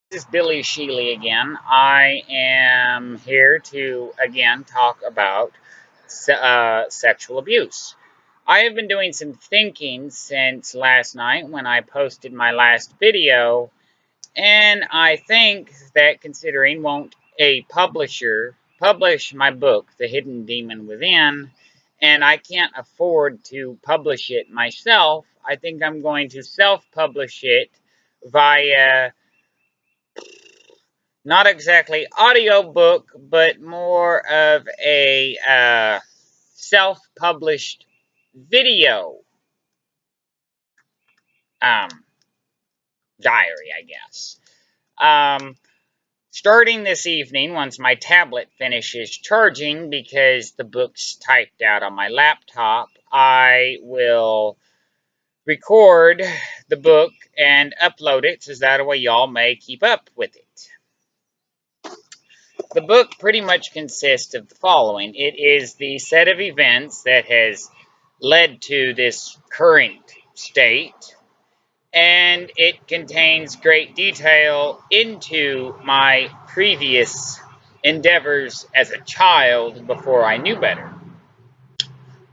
This is Billy Sheely again. I am here to again talk about sexual abuse. I have been doing some thinking since last night when I posted my last video, and I think that considering won't a publisher publish my book, The Hidden Demon Within, and I can't afford to publish it myself, I think I'm going to self-publish it via not exactly audiobook, but more of a self-published video um, diary, I guess. Um, Starting this evening, once my tablet finishes charging, because the book's typed out on my laptop, I will record the book and upload it so that way y'all may keep up with it. The book pretty much consists of the following. It is the set of events that has led to this current state, and it contains great detail into my previous endeavors as a child before I knew better.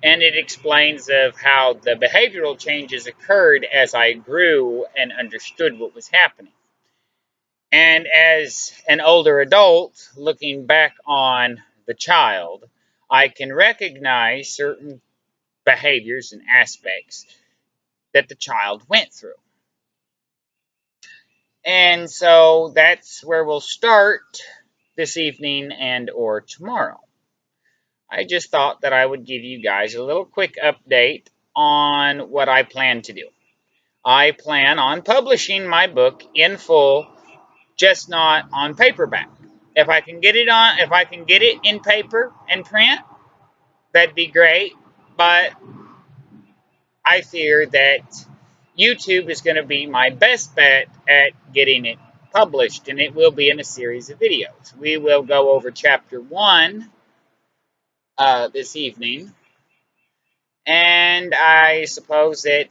And it explains of how the behavioral changes occurred as I grew and understood what was happening. And as an older adult, looking back on the child, I can recognize certain behaviors and aspects that the child went through. And so that's where we'll start this evening and or tomorrow. I just thought that I would give you guys a little quick update on what I plan to do. I plan on publishing my book in full, just not on paperback. If I can get it in paper and print, that'd be great. But I fear that YouTube is going to be my best bet at getting it published, and it will be in a series of videos. We will go over chapter 1 this evening, and I suppose that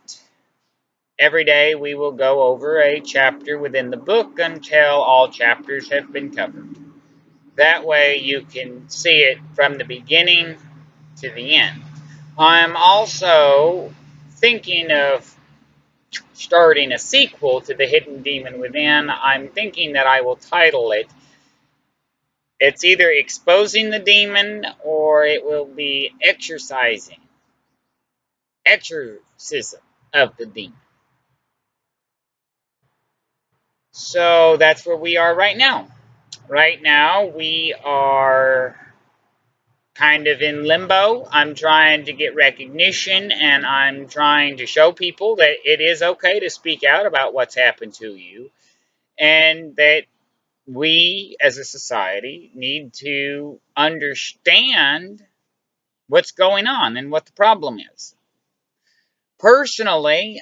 every day we will go over a chapter within the book until all chapters have been covered. That way you can see it from the beginning to the end. I'm also thinking of starting a sequel to The Hidden Demon Within. I'm thinking that I will title it, it's either Exposing the Demon or it will be Exorcism of the Demon. So that's where we are right now. Right now we are kind of in limbo. I'm trying to get recognition, and I'm trying to show people that it is okay to speak out about what's happened to you, and that we as a society need to understand what's going on and what the problem is. Personally,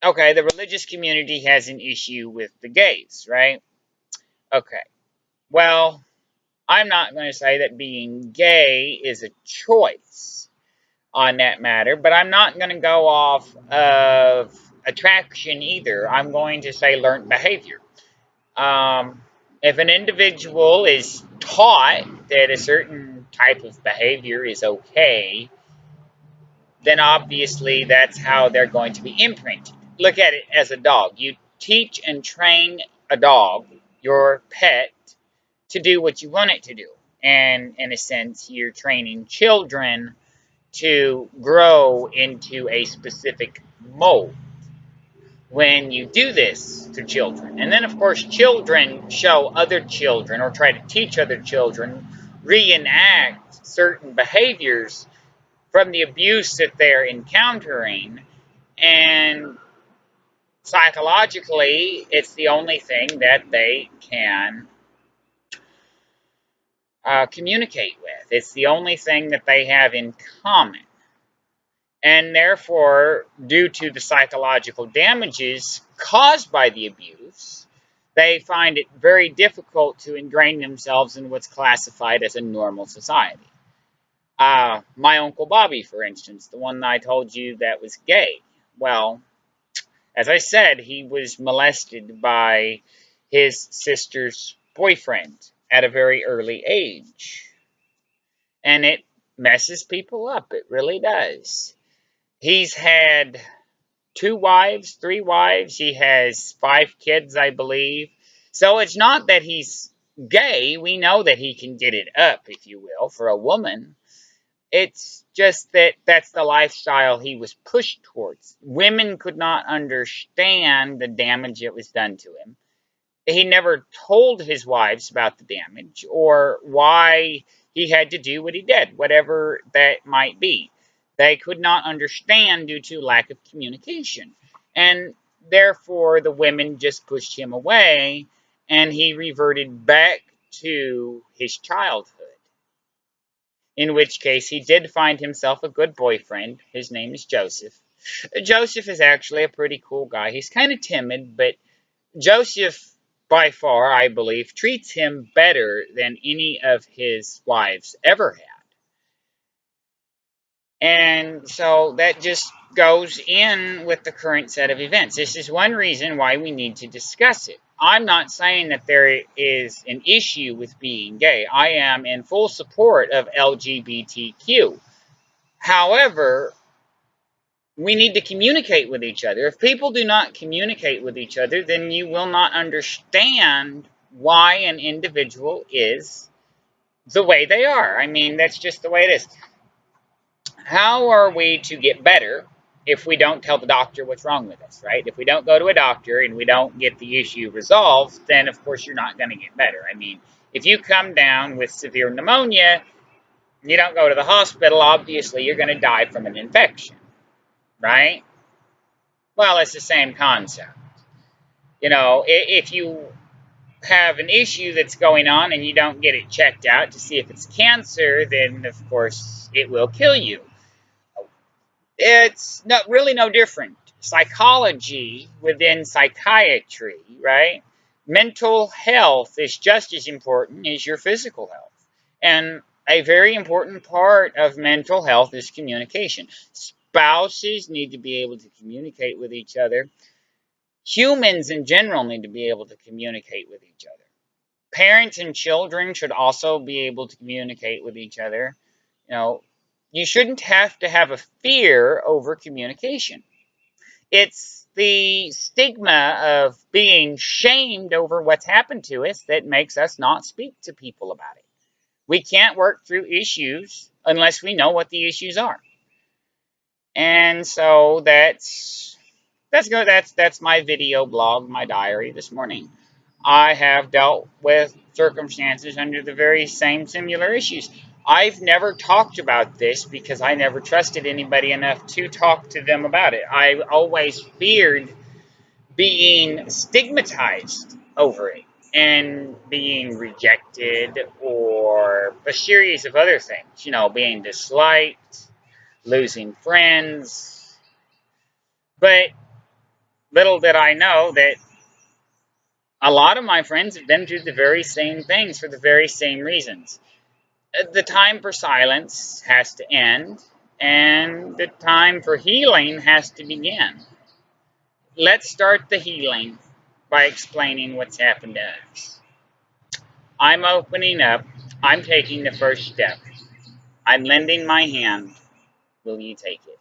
okay, the religious community has an issue with the gays, right? Okay, well, I'm not going to say that being gay is a choice on that matter, but I'm not going to go off of attraction either. I'm going to say learned behavior. Um, if an individual is taught that a certain type of behavior is okay, then obviously that's how they're going to be imprinted. Look at it as a dog. You teach and train a dog, your pet, to do what you want it to do. And in a sense, you're training children to grow into a specific mold when you do this to children. And then, of course, children show other children or try to teach other children, reenact certain behaviors from the abuse that they're encountering. And psychologically, it's the only thing that they can communicate with. It's the only thing that they have in common. And therefore, due to the psychological damages caused by the abuse, they find it very difficult to ingrain themselves in what's classified as a normal society. My Uncle Bobby, for instance, the one I told you that was gay. Well, as I said, he was molested by his sister's boyfriend at a very early age. And it messes people up. It really does. He's had 2 wives, 3 wives. He has 5 kids, I believe. So it's not that he's gay. We know that he can get it up, if you will, for a woman. It's just that that's the lifestyle he was pushed towards. Women could not understand the damage that was done to him. He never told his wives about the damage or why he had to do what he did, whatever that might be. They could not understand due to lack of communication. And therefore, the women just pushed him away and he reverted back to his childhood. In which case, he did find himself a good boyfriend. His name is Joseph. Joseph is actually a pretty cool guy. He's kind of timid, but Joseph, by far, I believe, treats him better than any of his wives ever had. And so that just goes in with the current set of events. This is one reason why we need to discuss it. I'm not saying that there is an issue with being gay. I am in full support of LGBTQ. However, we need to communicate with each other. If people do not communicate with each other, then you will not understand why an individual is the way they are. I mean, that's just the way it is. How are we to get better if we don't tell the doctor what's wrong with us, right? If we don't go to a doctor and we don't get the issue resolved, then of course you're not going to get better. I mean, if you come down with severe pneumonia, you don't go to the hospital, obviously you're going to die from an infection, right? Well, it's the same concept. You know, if you have an issue that's going on and you don't get it checked out to see if it's cancer, then of course it will kill you. It's not really no different. Psychology within psychiatry, right? Mental health is just as important as your physical health. And a very important part of mental health is communication. Spouses need to be able to communicate with each other. Humans in general need to be able to communicate with each other. Parents and children should also be able to communicate with each other. You know, you shouldn't have to have a fear over communication. It's the stigma of being shamed over what's happened to us that makes us not speak to people about it. We can't work through issues unless we know what the issues are. And so that's good. That's my video blog, my diary this morning. I have dealt with circumstances under the very same similar issues. I've never talked about this because I never trusted anybody enough to talk to them about it. I always feared being stigmatized over it and being rejected or a series of other things, you know, being disliked, losing friends. But little did I know that a lot of my friends have been through the very same things for the very same reasons. The time for silence has to end, and the time for healing has to begin. Let's start the healing by explaining what's happened to us. I'm opening up. I'm taking the first step. I'm lending my hand. Will you take it?